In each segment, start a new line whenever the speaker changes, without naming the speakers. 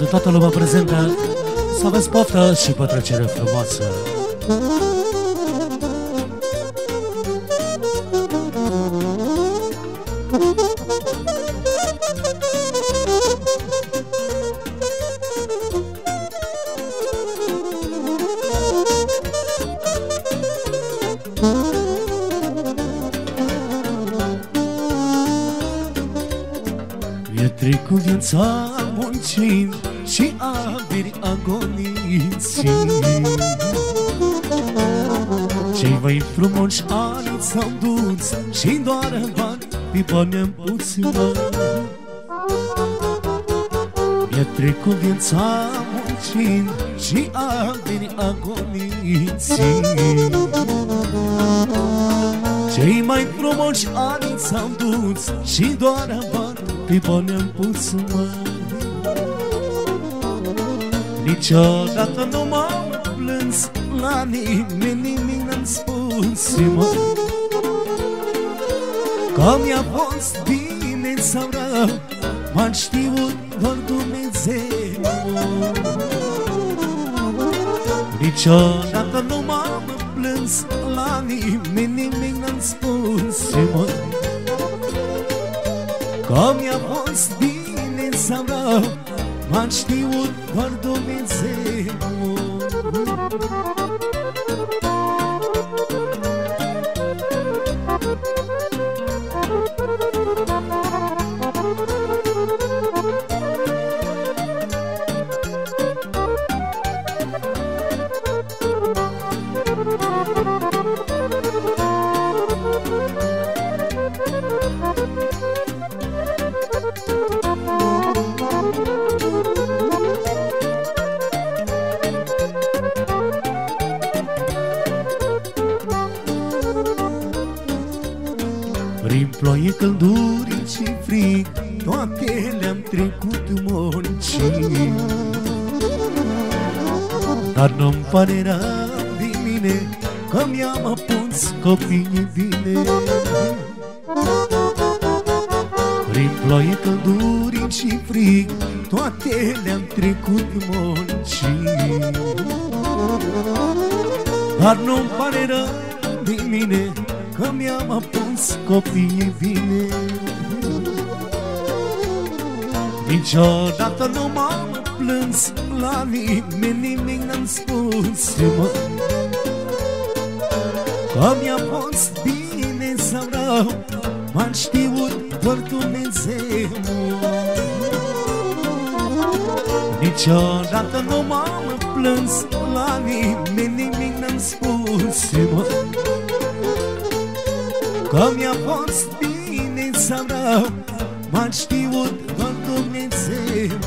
toată lumea prezentă, să aveți poftă și petrecere frumoasă.
E trecut viața muncind și averi agoniții. Cei mai frumoși ani s-au dus și doar bani pe bani am pus mă. E trecut viața muncind și averi agoniții. Cei mai frumoși ani s-au dus și doar bani pe bani am pus mă. Niciodată nu m-am plâns la nimeni, nimic n-am spus mă. Că mi-a fost bine sau rău, m-a știut doar Dumnezeu. Niciodată nu m-am plâns la nimeni, nimic n-am spus mă. Că mi-a fost bine sau rău, m-a știut doar Dumnezeu. Prin ploaie, călduri și frig, toate le-am trecut muncind. Dar nu-mi pare rău de mine, că mi-am apus copiii bine. Prin ploaie, călduri și frig, toate le-am trecut muncind. Dar nu-mi pare rău de mine, că mi-am apus copiii bine. Niciodată nu m-am plâns la nimeni, nimic n-am spus mă. Că mi-a fost bine sau rău, m-a știut doar Dumnezeu. Niciodată nu m-am plâns la nimeni, nimic n-am spus mă. Că mi-a fost bine sau rău, m-a știut doar Dumnezeu.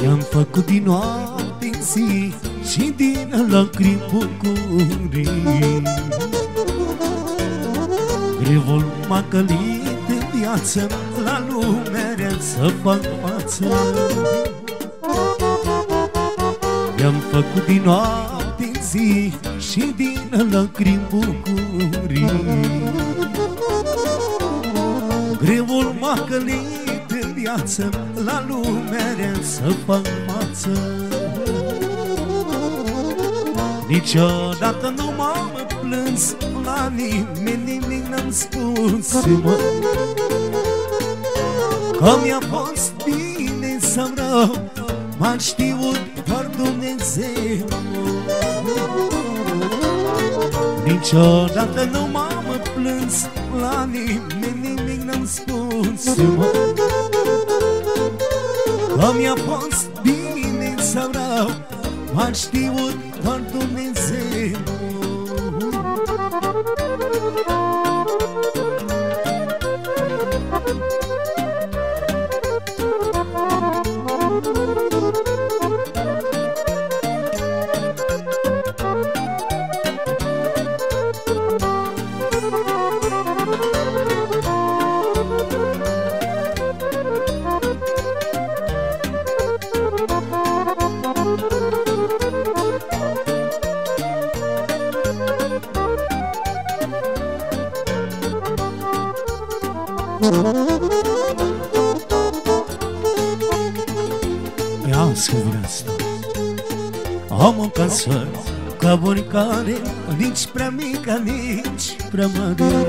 I-am făcut din noapte în zi și din lacrimi bucurii. Grevul m-a călit în viață, la lumea rea să fac față. I-am făcut din noapte în zi și din lacrimi bucurii. Grevul m-a călit în viață, la lumea rea să fac față. Niciodată nu m-am plâns la nimeni, nimic n-am spus mă. Că mi-a fost bine sau rău, m-a știut doar Dumnezeu. Niciodată nu m-am plâns la nimeni, nimic n-am spus mă. Că mi-a fost bine sau rău, m-a știut doar Dumnezeu. vine asta. Am o casă ca oricare, nici prea mică, nici prea mare.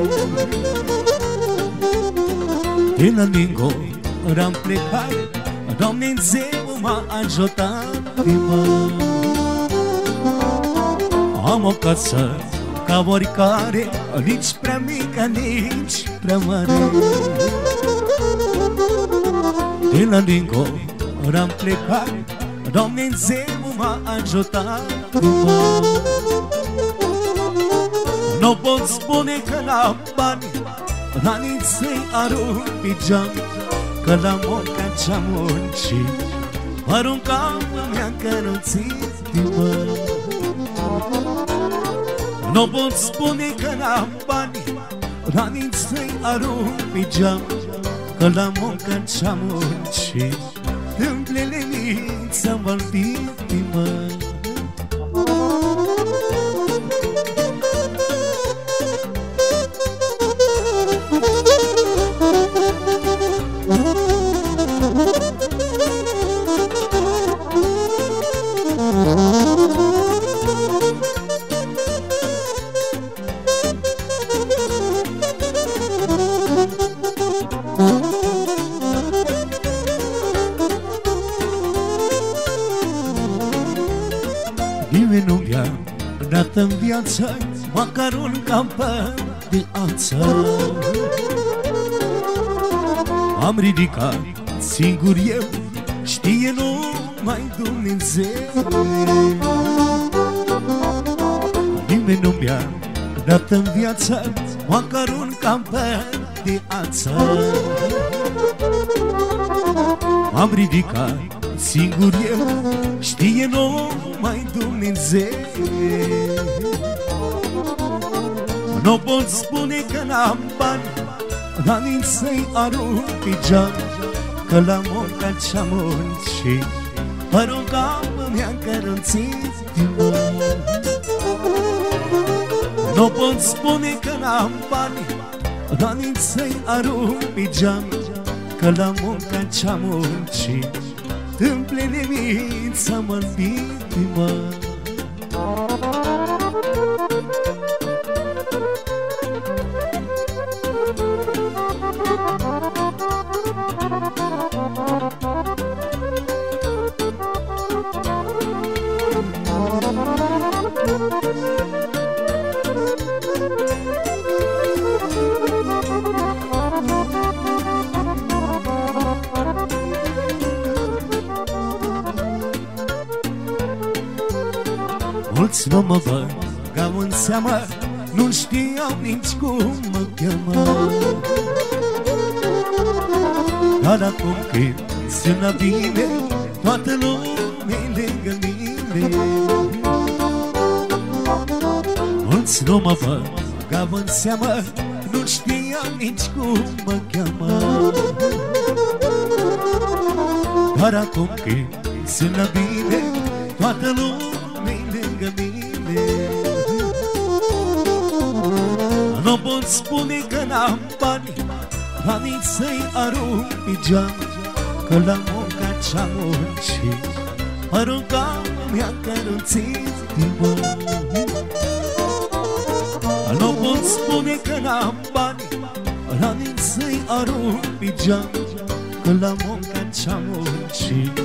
Din Amingo am plecat, Dumnezeu m-a ajutat. Am o casă ca oricare, nici prea mică, nici prea mare. Din Amingo am plecat, Dumnezeu m-a ajutat. Nu pot spune că n-am bani, la nici să-i arunc pe geam, că la munca ce-am muncit, aruncam mi-a căruțit din mă. Nu pot spune că n-am bani, la nici să-i arunc pe geam, că la munca ce-am muncit, tâmplele mici s-am valtit din mă. Nimeni nu mi-a dat în viață măcar un capăt de ață. Am ridicat singur eu, știe numai Dumnezeu. Nimeni nu mi-a dat în viață măcar un capăt de ață. Am ridicat singur eu, știe numai Dumnezeu. Nu pot spune că n-am bani, dar nici să-i arunc pe geam, că la munca ce-am muncit, aruncam mi-a căruțit din mă. Nu pot spune că n-am bani, dar nici să-i arunc pe geam, că la munca ce-am muncit, tâmplele mici s-am valtit din mă. Mulți nu mă băgau în seamă, nu știau nici cum mă cheamă. Dar acum când sunt la bine, toată lumea e lângă mine. Mulți nu mă băgau în seamă, nu știau nici cum mă cheamă. Dar acum când sunt la bine, toată lumea lângă mine. Nu pot spune că n-am bani, dar nici să-i arunc pe geam, că la munca ce-am muncit, aruncam mi-a căruțit din mă. Nu pot spune că n-am bani, dar nici să-i arunc pe geam, că la munca ce-am muncit,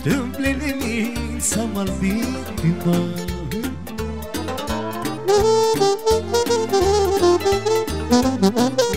tâmplele mici s-am valtit din mă.
Thank you.